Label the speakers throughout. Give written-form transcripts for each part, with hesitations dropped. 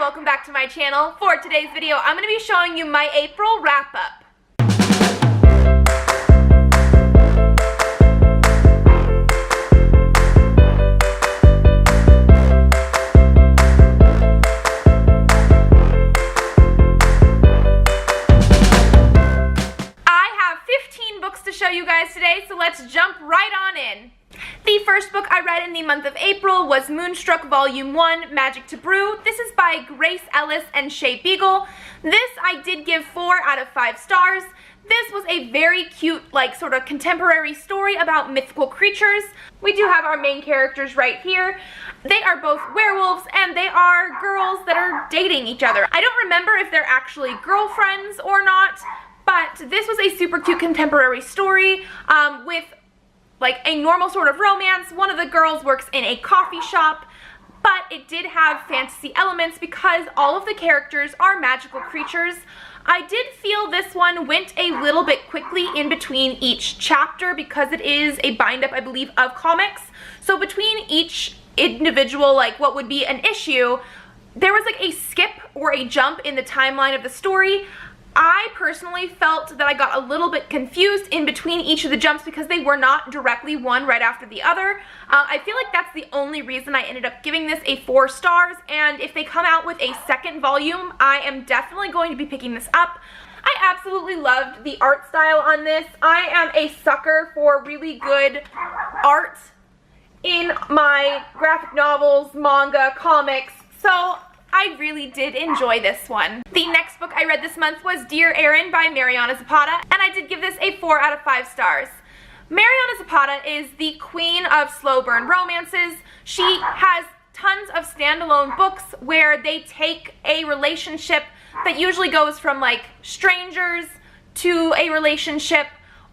Speaker 1: welcome back to my channel. For today's video, I'm going to be showing you my April wrap-up. I have 15 books to show you guys today, so let's jump right on in. The first book I read in the month of April was Moonstruck Volume 1, Magic to Brew. This is by Grace Ellis and Shay Beagle. This I did give 4 out of 5 stars. This was a very cute, like, sort of contemporary story about mythical creatures. We do have our main characters right here. They are both werewolves, and they are girls that are dating each other. I don't remember if they're actually girlfriends or not, but this was a super cute contemporary story with like a normal sort of romance. One of the girls works in a coffee shop, but it did have fantasy elements because all of the characters are magical creatures. I did feel this one went a little bit quickly in between each chapter because it is a bind-up, I believe, of comics. So between each individual, like what would be an issue, there was like a skip or a jump in the timeline of the story. I personally felt that I got a little bit confused in between each of the jumps because they were not directly one right after the other. I feel like that's the only reason I ended up giving this a 4 stars, and if they come out with a second volume, I am definitely going to be picking this up. I absolutely loved the art style on this. I am a sucker for really good art in my graphic novels, manga, comics, so I really did enjoy this one. The next book I read this month was Dear Erin by Mariana Zapata, and I did give this a 4 out of 5 stars. Mariana Zapata is the queen of slow burn romances. She has tons of standalone books where they take a relationship that usually goes from like strangers to a relationship,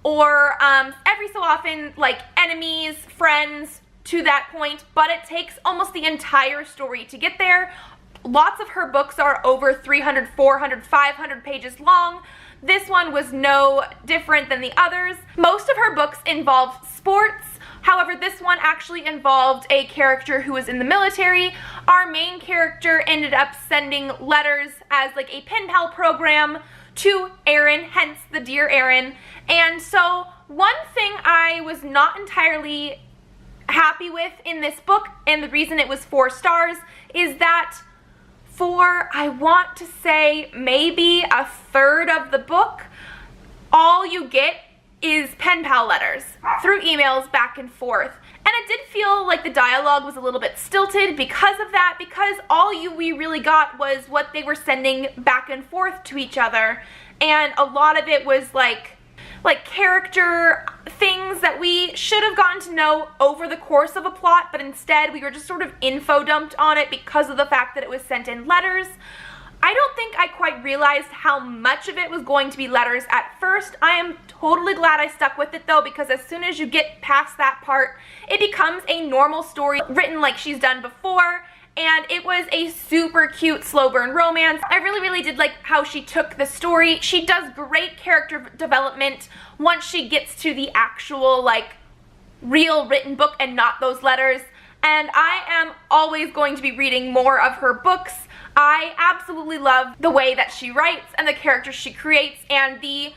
Speaker 1: or every so often like enemies, friends to that point, but it takes almost the entire story to get there. Lots of her books are over 300, 400, 500 pages long. This one was no different than the others. Most of her books involve sports. However, this one actually involved a character who was in the military. Our main character ended up sending letters as like a pen pal program to Erin, hence the Dear Erin. And so one thing I was not entirely happy with in this book, and the reason it was 4 stars, is that for, I want to say, maybe a third of the book, all you get is pen pal letters through emails back and forth. And it did feel like the dialogue was a little bit stilted because of that, because all we really got was what they were sending back and forth to each other. And a lot of it was like character things that we should have gotten to know over the course of a plot, but instead we were just sort of info dumped on it because of the fact that it was sent in letters. I don't think I quite realized how much of it was going to be letters at first. I am totally glad I stuck with it though, because as soon as you get past that part, it becomes a normal story written like she's done before. And it was a super cute slow burn romance. I really did like how she took the story. She does great character development once she gets to the actual like real written book and not those letters. And I am always going to be reading more of her books. I absolutely love the way that she writes and the characters she creates and the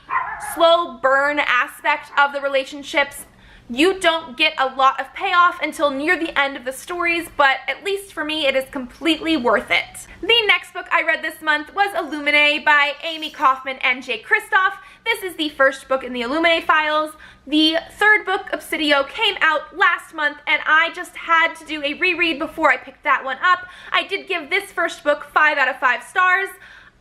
Speaker 1: slow burn aspect of the relationships. You don't get a lot of payoff until near the end of the stories, but at least for me, it is completely worth it. The next book I read this month was Illuminae by Amy Kaufman and Jay Kristoff. This is the first book in the Illuminae files. The third book, Obsidio, came out last month, and I just had to do a reread before I picked that one up. I did give this first book 5 out of 5 stars.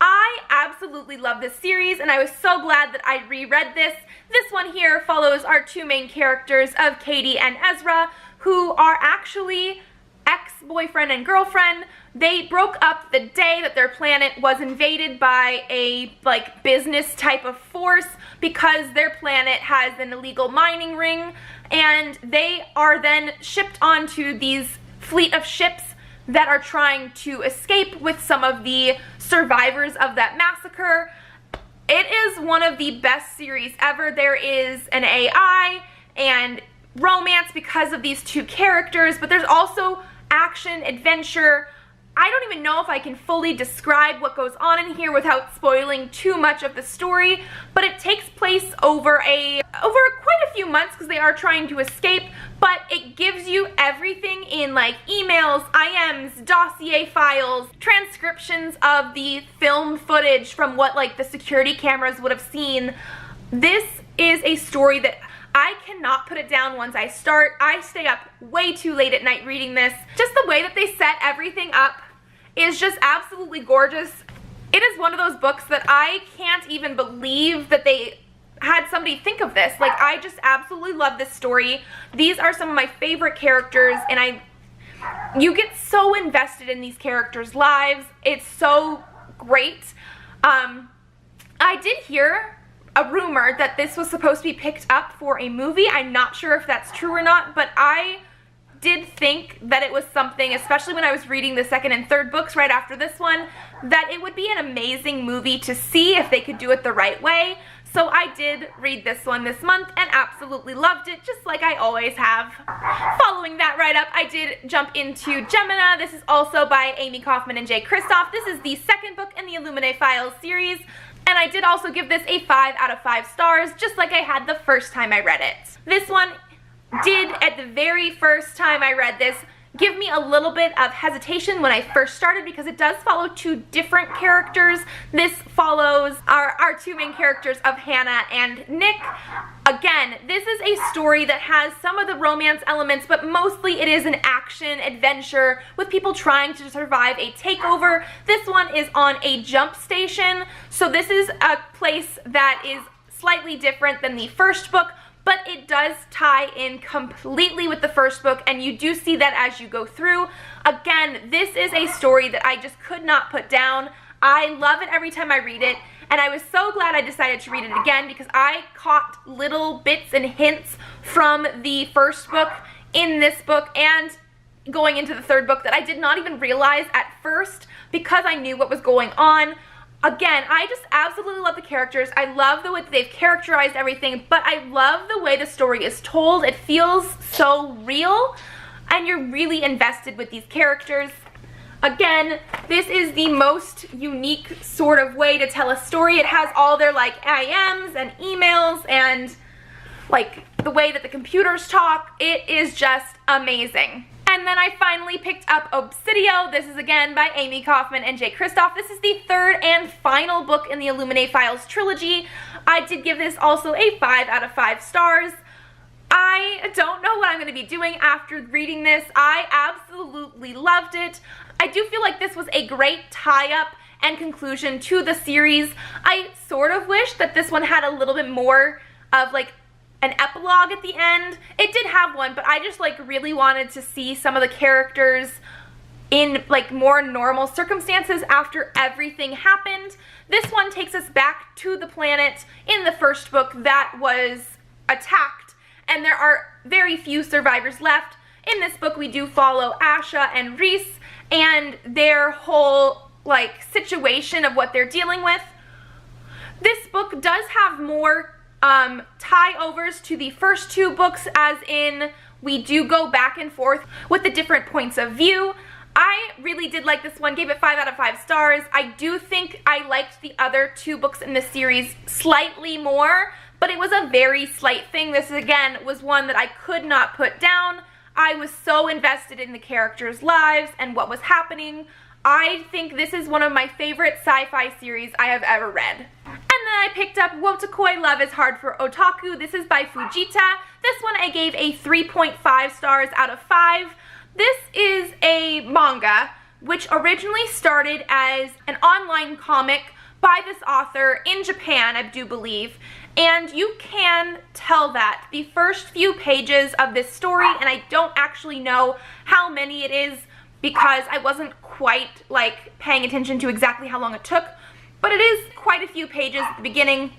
Speaker 1: I absolutely love this series, and I was so glad that I reread this. This one here follows our 2 main characters of Katie and Ezra, who are actually ex-boyfriend and girlfriend. They broke up the day that their planet was invaded by a like business type of force because their planet has an illegal mining ring, and they are then shipped onto these fleet of ships that are trying to escape with some of the survivors of that massacre. It is one of the best series ever. There is an AI and romance because of these 2 characters, but there's also action, adventure. I don't even know if I can fully describe what goes on in here without spoiling too much of the story, but it takes place over quite a few months because they are trying to escape, but it gives you everything in like emails, IMs, dossier files, transcriptions of the film footage from what like the security cameras would have seen. This is a story that I cannot put it down once I start. I stay up way too late at night reading this. Just the way that they set everything up is just absolutely gorgeous. It is one of those books that I can't even believe that they had somebody think of this. Like, I just absolutely love this story. These are some of my favorite characters, and you get so invested in these characters' lives. It's so great. I did hear a rumor that this was supposed to be picked up for a movie. I'm not sure if that's true or not, but I did think that it was something, especially when I was reading the second and third books right after this one, that it would be an amazing movie to see if they could do it the right way. So I did read this one this month and absolutely loved it, just like I always have. Following that right up, I did jump into Gemina. This is also by Amy Kaufman and Jay Kristoff. This is the second book in the Illuminae Files series, and I did also give this a 5 out of 5 stars, just like I had the first time I read it. This one did, at the very first time I read this, give me a little bit of hesitation when I first started because it does follow two different characters. This follows our two main characters of Hannah and Nick. Again, this is a story that has some of the romance elements, but mostly it is an action adventure with people trying to survive a takeover. This one is on a jump station, so this is a place that is slightly different than the first book, but it does tie in completely with the first book, and you do see that as you go through. Again, this is a story that I just could not put down. I love it every time I read it, and I was so glad I decided to read it again because I caught little bits and hints from the first book in this book and going into the third book that I did not even realize at first because I knew what was going on. Again, I just absolutely love the characters. I love the way that they've characterized everything, but I love the way the story is told. It feels so real, and you're really invested with these characters. Again, this is the most unique sort of way to tell a story. It has all their like IMs and emails and like the way that the computers talk. It is just amazing. And then I finally picked up Obsidio. This is again by Amy Kaufman and Jay Kristoff. This is the third and final book in the Illuminae Files trilogy. I did give this also a 5 out of 5 stars. I don't know what I'm going to be doing after reading this. I absolutely loved it. I do feel like this was a great tie-up and conclusion to the series. I sort of wish that this one had a little bit more of like an epilogue at the end. It did have one, but I just like really wanted to see some of the characters in like more normal circumstances after everything happened. This one takes us back to the planet in the first book that was attacked, and there are very few survivors left. In this book we do follow Asha and Reese and their whole like situation of what they're dealing with. This book does have more tie-overs to the first two books, as in we do go back and forth with the different points of view. I really did like this one, gave it 5 out of 5 stars. I do think I liked the other two books in the series slightly more, but it was a very slight thing. This again was one that I could not put down. I was so invested in the characters' lives and what was happening. I think this is one of my favorite sci-fi series I have ever read. And then I picked up Wotakoi, Love is Hard for Otaku. This is by Fujita. This one I gave a 3.5 stars out of 5. This is a manga which originally started as an online comic by this author in Japan, I do believe. And you can tell that the first few pages of this story, and I don't actually know how many it is because I wasn't quite like paying attention to exactly how long it took, but it is quite a few pages at the beginning.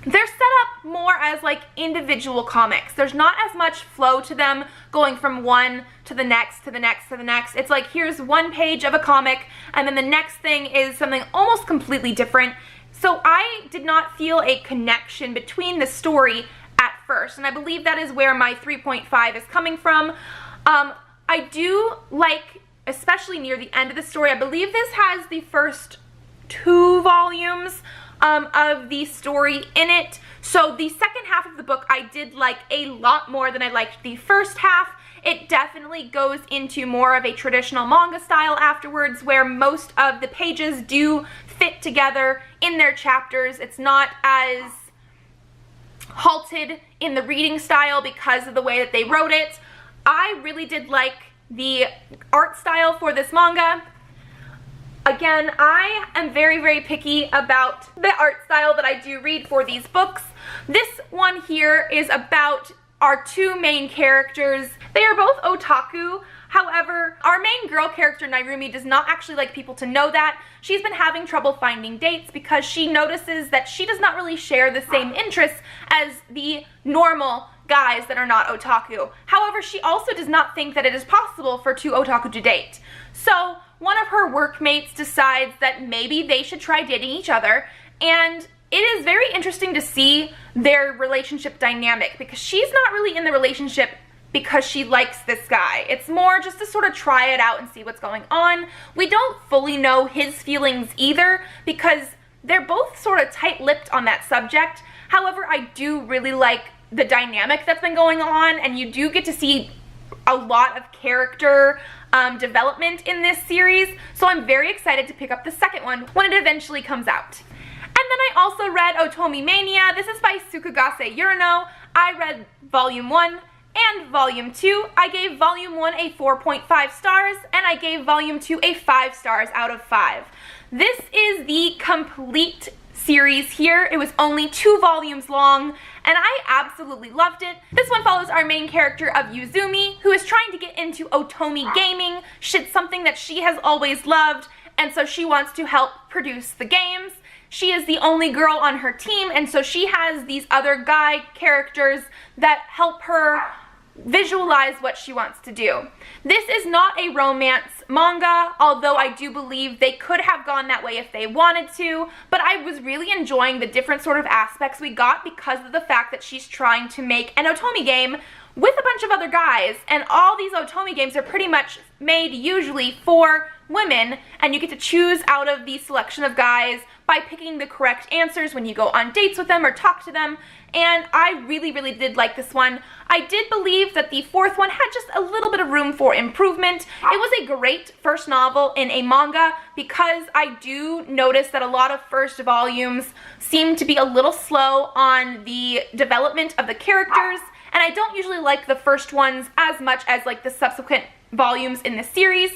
Speaker 1: They're set up more as like individual comics. There's not as much flow to them going from one to the next, to the next, to the next. It's like here's one page of a comic and then the next thing is something almost completely different. So I did not feel a connection between the story at first, and I believe that is where my 3.5 is coming from. I do like especially near the end of the story. I believe this has the first 2 volumes of the story in it. So the second half of the book I did like a lot more than I liked the first half. It definitely goes into more of a traditional manga style afterwards, where most of the pages do fit together in their chapters. It's not as halted in the reading style because of the way that they wrote it. I really did like the art style for this manga. Again, I am very, very picky about the art style that I do read for these books. This one here is about our 2 main characters. They are both otaku. However, our main girl character, Nairumi, does not actually like people to know that. She's been having trouble finding dates because she notices that she does not really share the same interests as the normal guys that are not otaku. However, she also does not think that it is possible for 2 otaku to date. So one of her workmates decides that maybe they should try dating each other, and it is very interesting to see their relationship dynamic, because she's not really in the relationship because she likes this guy. It's more just to sort of try it out and see what's going on. We don't fully know his feelings either, because they're both sort of tight-lipped on that subject. However, I do really like the dynamic that's been going on, and you do get to see a lot of character development in this series, so I'm very excited to pick up the second one when it eventually comes out. And then I also read Otome Mania. This is by Tsukagase Yurino. I read Volume 1 and Volume 2. I gave Volume 1 a 4.5 stars, and I gave Volume 2 a 5 stars out of 5. This is the complete series here. It was only 2 volumes long, and I absolutely loved it. This one follows our main character of Yuzumi, who is trying to get into Otome gaming. It's something that she has always loved, and so she wants to help produce the games. She is the only girl on her team, and so she has these other guy characters that help her visualize what she wants to do. This is not a romance manga, although I do believe they could have gone that way if they wanted to, but I was really enjoying the different sort of aspects we got because of the fact that she's trying to make an Otome game with a bunch of other guys, and all these Otome games are pretty much made usually for women, and you get to choose out of the selection of guys by picking the correct answers when you go on dates with them or talk to them, and I really, really did like this one. I did believe that the 4th one had just a little bit of room for improvement. It was a great first novel in a manga, because I do notice that a lot of first volumes seem to be a little slow on the development of the characters, and I don't usually like the first ones as much as like the subsequent volumes in the series.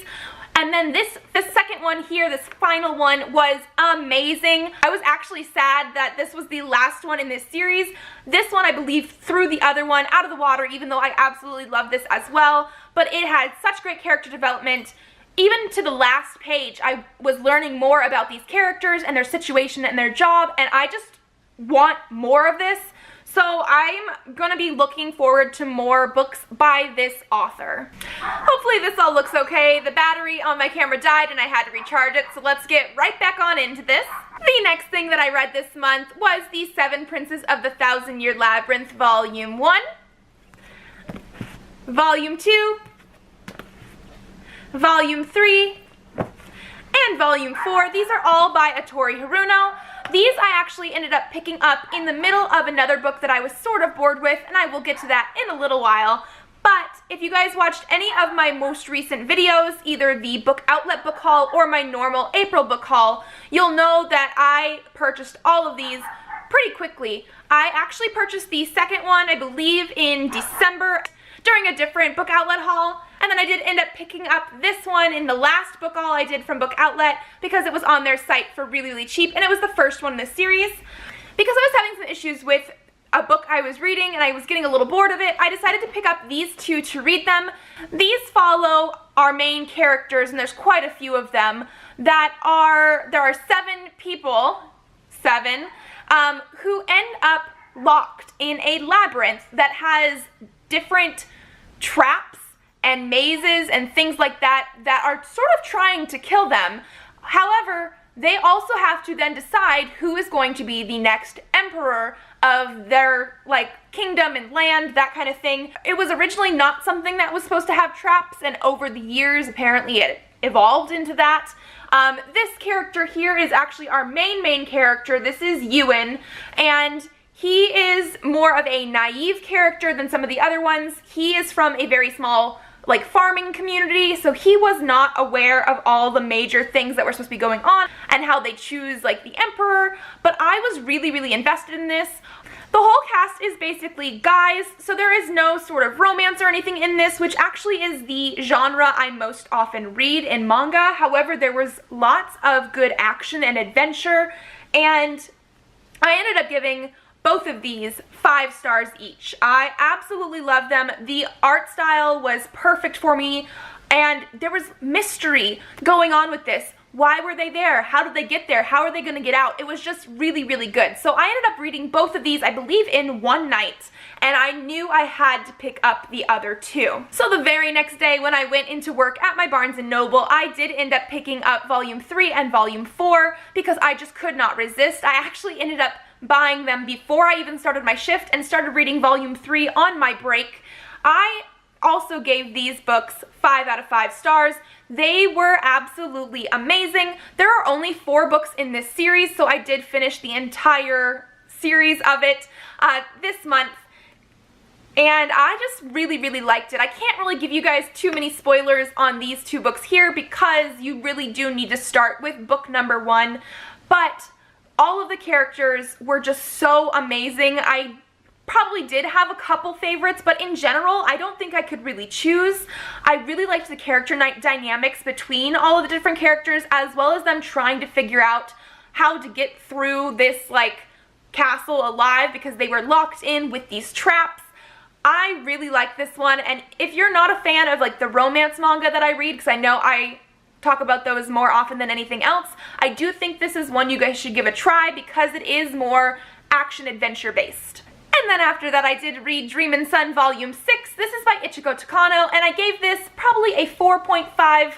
Speaker 1: And then this second one here, this final one, was amazing. I was actually sad that this was the last one in this series. This one, I believe, threw the other one out of the water, even though I absolutely love this as well. But it had such great character development. Even to the last page, I was learning more about these characters and their situation and their job, and I just want more of this. So I'm gonna be looking forward to more books by this author. Hopefully this all looks okay. The battery on my camera died and I had to recharge it, so let's get right back on into this. The next thing that I read this month was The 7 Princes of the Thousand-Year Labyrinth, Volume 1, Volume 2, Volume 3, and Volume 4. These are all by Ettore Haruno. These I actually ended up picking up in the middle of another book that I was sort of bored with, and I will get to that in a little while. But if you guys watched any of my most recent videos, either the book outlet book haul or my normal April book haul, you'll know that I purchased all of these pretty quickly. I actually purchased the second one, I believe, in December during a different book outlet haul. And then I did end up picking up this one in the last book haul I did from Book Outlet because it was on their site for really, really cheap, and it was the first one in this series. Because I was having some issues with a book I was reading and I was getting a little bored of it, I decided to pick up these 2 to read them. These follow our main characters, and there's quite a few of them, there are 7 people, who end up locked in a labyrinth that has different traps and mazes and things like that that are sort of trying to kill them. However, they also have to then decide who is going to be the next emperor of their, like, kingdom and land, that kind of thing. It was originally not something that was supposed to have traps, and over the years apparently it evolved into that. This character here is actually our main character. This is Ewan, and he is more of a naive character than some of the other ones. He is from a very small, like, farming community, so he was not aware of all the major things that were supposed to be going on and how they choose, like, the emperor, but I was really invested in this. The whole cast is basically guys, so there is no sort of romance or anything in this, which actually is the genre I most often read in manga. However, there was lots of good action and adventure, and I ended up giving both of these 5 stars each. I absolutely love them. The art style was perfect for me, and there was mystery going on with this. Why were they there? How did they get there? How are they going to get out? It was just really good. So I ended up reading both of these, I believe, in one night, and I knew I had to pick up the other 2. So the very next day when I went into work at my Barnes & Noble, I did end up picking up volume 3 and volume 4 because I just could not resist. I actually ended up buying them before I even started my shift and started reading volume 3 on my break. I also gave these books 5 out of 5 stars. They were absolutely amazing. There are only 4 books in this series, so I did finish the entire series of it this month, and I just really liked it. I can't really give you guys too many spoilers on these 2 books here because you really do need to start with book number 1, but all of the characters were just so amazing. I probably did have a couple favorites, but in general, I don't think I could really choose. I really liked the character dynamics between all of the different characters, as well as them trying to figure out how to get through this, like, castle alive because they were locked in with these traps. I really like this one, and if you're not a fan of, like, the romance manga that I read, because I know I talk about those more often than anything else, I do think this is one you guys should give a try because it is more action-adventure based. And then after that, I did read Dreamin Sun Volume 6. This is by Ichigo Takano, and I gave this probably a 4.5,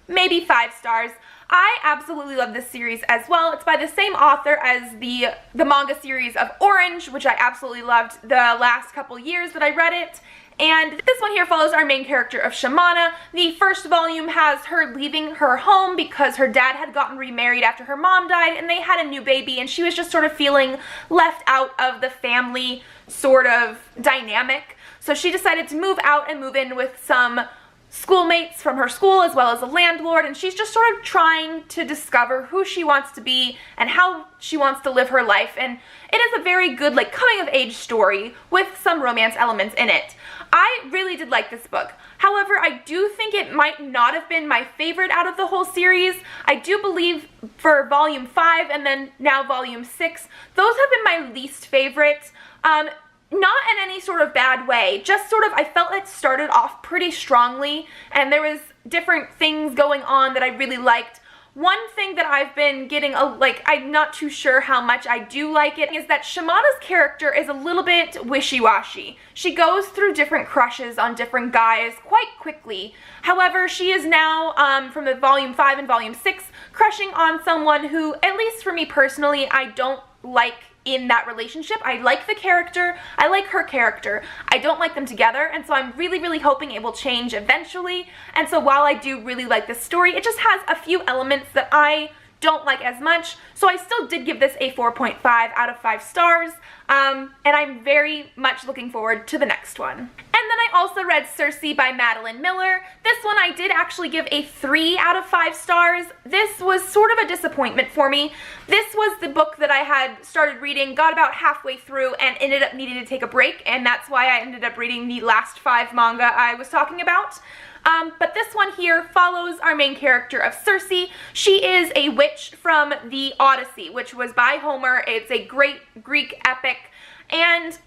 Speaker 1: maybe 5 stars. I absolutely love this series as well. It's by the same author as the manga series of Orange, which I absolutely loved the last couple years that I read it. And this one here follows our main character of Shamana. The first volume has her leaving her home because her dad had gotten remarried after her mom died and they had a new baby, and she was just sort of feeling left out of the family sort of dynamic. So she decided to move out and move in with some schoolmates from her school as well as a landlord, and she's just sort of trying to discover who she wants to be and how she wants to live her life. And it is a very good, like, coming of age story with some romance elements in it. I really did like this book. However, I do think it might not have been my favorite out of the whole series. I do believe for volume 5 and then now volume 6, those have been my least favorite. Not in any sort of bad way, just sort of, I felt it started off pretty strongly and there was different things going on that I really liked. One thing that I've been getting, I'm not too sure how much I do like it, is that Shamana's character is a little bit wishy-washy. She goes through different crushes on different guys quite quickly. However, she is now, from the volume 5 and volume 6, crushing on someone who, at least for me personally, I don't like in that relationship. I like the character, I like her character, I don't like them together, and so I'm really hoping it will change eventually. And so while I do really like this story, it just has a few elements that I don't like as much, so I still did give this a 4.5 out of 5 stars, and I'm very much looking forward to the next one. And then I also read Circe by Madeline Miller. This one I did actually give a 3 out of 5 stars. This was sort of a disappointment for me. This was the book that I had started reading, got about halfway through, and ended up needing to take a break, and that's why I ended up reading the last 5 manga I was talking about. But this one here follows our main character of Circe. She is a witch from the Odyssey, which was by Homer. It's a great Greek epic, and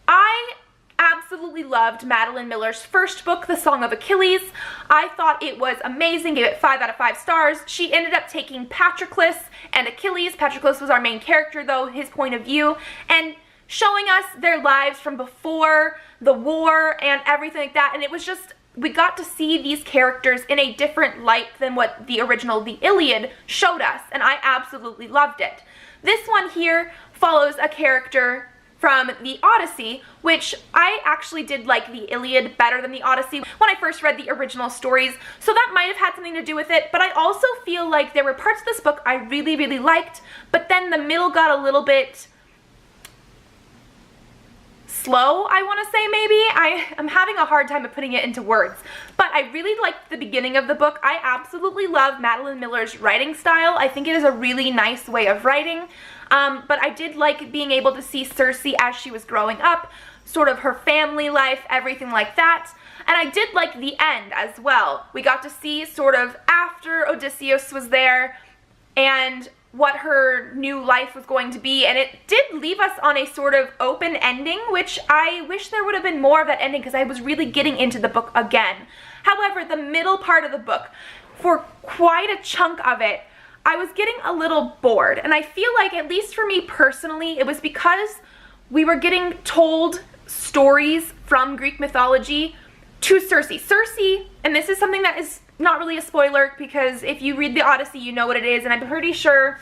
Speaker 1: I absolutely loved Madeline Miller's first book, The Song of Achilles. I thought it was amazing, gave it 5 out of 5 stars. She ended up taking Patroclus and Achilles. Patroclus was our main character though, his point of view, and showing us their lives from before the war and everything like that, and it was just, we got to see these characters in a different light than what the original The Iliad showed us, and I absolutely loved it. This one here follows a character from the Odyssey, which I actually did like the Iliad better than the Odyssey when I first read the original stories, so that might have had something to do with it, but I also feel like there were parts of this book I really, really liked, but then the middle got a little bit slow, I want to say maybe. I'm having a hard time of putting it into words, but I really liked the beginning of the book. I absolutely love Madeline Miller's writing style. I think it is a really nice way of writing, but I did like being able to see Circe as she was growing up, sort of her family life, everything like that. And I did like the end as well. We got to see sort of after Odysseus was there and what her new life was going to be, and it did leave us on a sort of open ending, which I wish there would have been more of that ending because I was really getting into the book again. However, the middle part of the book, for quite a chunk of it, I was getting a little bored, and I feel like, at least for me personally, it was because we were getting told stories from Greek mythology to Circe. Circe, and this is something that is not really a spoiler because if you read the Odyssey, you know what it is, and I'm pretty sure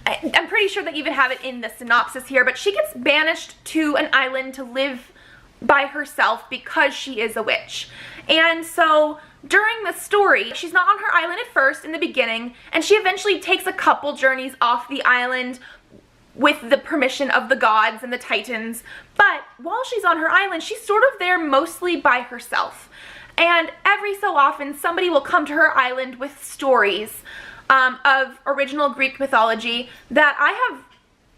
Speaker 1: that you even have it in the synopsis here, but she gets banished to an island to live by herself because she is a witch. And so during the story, she's not on her island at first in the beginning, and she eventually takes a couple journeys off the island with the permission of the gods and the titans, but while she's on her island, she's sort of there mostly by herself. And every so often, somebody will come to her island with stories of original Greek mythology that I have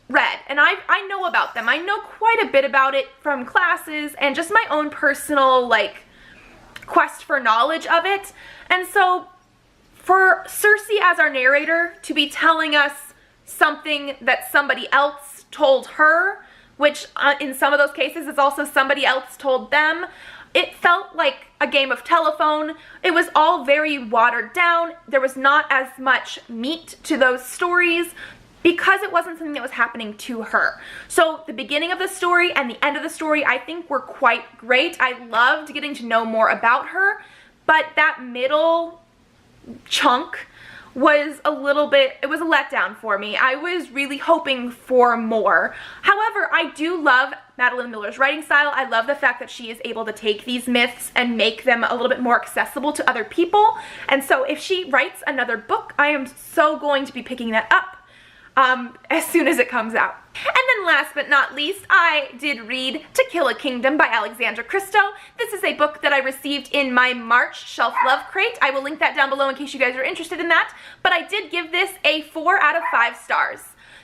Speaker 1: read, and I know about them. I know quite a bit about it from classes and just my own personal, like, quest for knowledge of it. And so for Circe as our narrator to be telling us something that somebody else told her, which in some of those cases is also somebody else told them, it felt like a game of telephone. It was all very watered down. There was not as much meat to those stories because it wasn't something that was happening to her. So the beginning of the story and the end of the story, I think, were quite great. I loved getting to know more about her, but that middle chunk was a little bit, it was a letdown for me. I was really hoping for more. However, I do love Madeline Miller's writing style. I love the fact that she is able to take these myths and make them a little bit more accessible to other people. And so if she writes another book, I am so going to be picking that up as soon as it comes out. And then last but not least, I did read To Kill a Kingdom by Alexandra Christo. This is a book that I received in my March Shelf Love Crate. I will link that down below in case you guys are interested in that. But I did give this a 4 out of 5 stars.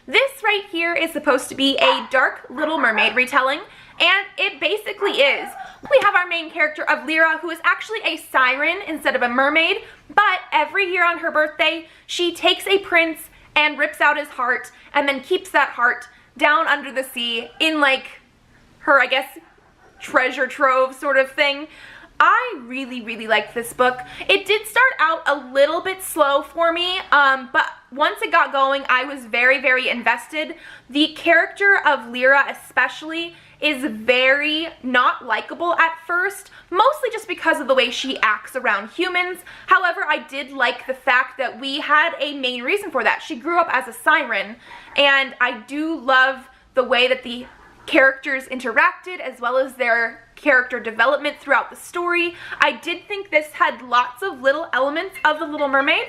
Speaker 1: This right here is supposed to be a dark Little Mermaid retelling, and it basically is. We have our main character of Lyra, who is actually a siren instead of a mermaid, but every year on her birthday, she takes a prince and rips out his heart and then keeps that heart down under the sea in, like, her, I guess, treasure trove sort of thing. I really, really liked this book. It did start out a little bit slow for me, but once it got going, I was very, very invested. The character of Lyra especially is very not likable at first, mostly just because of the way she acts around humans. However, I did like the fact that we had a main reason for that. She grew up as a siren, and I do love the way that the characters interacted as well as their character development throughout the story. I did think this had lots of little elements of The Little Mermaid.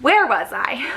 Speaker 1: Where was I?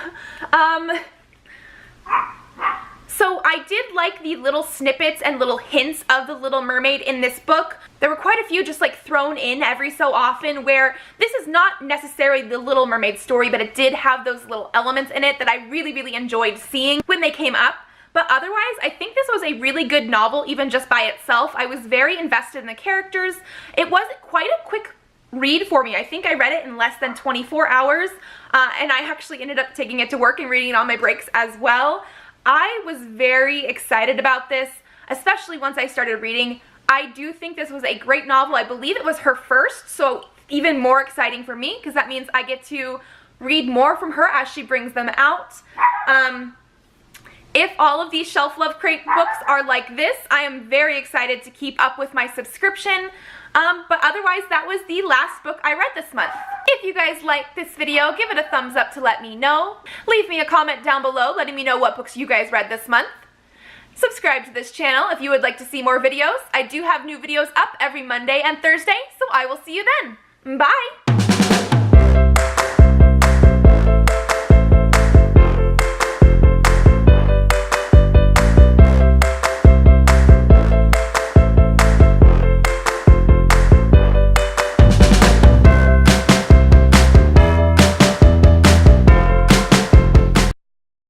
Speaker 1: So I did like the little snippets and little hints of The Little Mermaid in this book. There were quite a few just like thrown in every so often where this is not necessarily the Little Mermaid story, but it did have those little elements in it that I really, really enjoyed seeing when they came up. But otherwise, I think this was a really good novel, even just by itself. I was very invested in the characters. It was quite a quick read for me. I think I read it in less than 24 hours, and I actually ended up taking it to work and reading it on my breaks as well. I was very excited about this, especially once I started reading. I do think this was a great novel. I believe it was her first, so even more exciting for me, because that means I get to read more from her as she brings them out. If all of these Shelf Love Crate books are like this, I am very excited to keep up with my subscription. But otherwise, that was the last book I read this month. If you guys liked this video, give it a thumbs up to let me know. Leave me a comment down below letting me know what books you guys read this month. Subscribe to this channel if you would like to see more videos. I do have new videos up every Monday and Thursday, so I will see you then. Bye!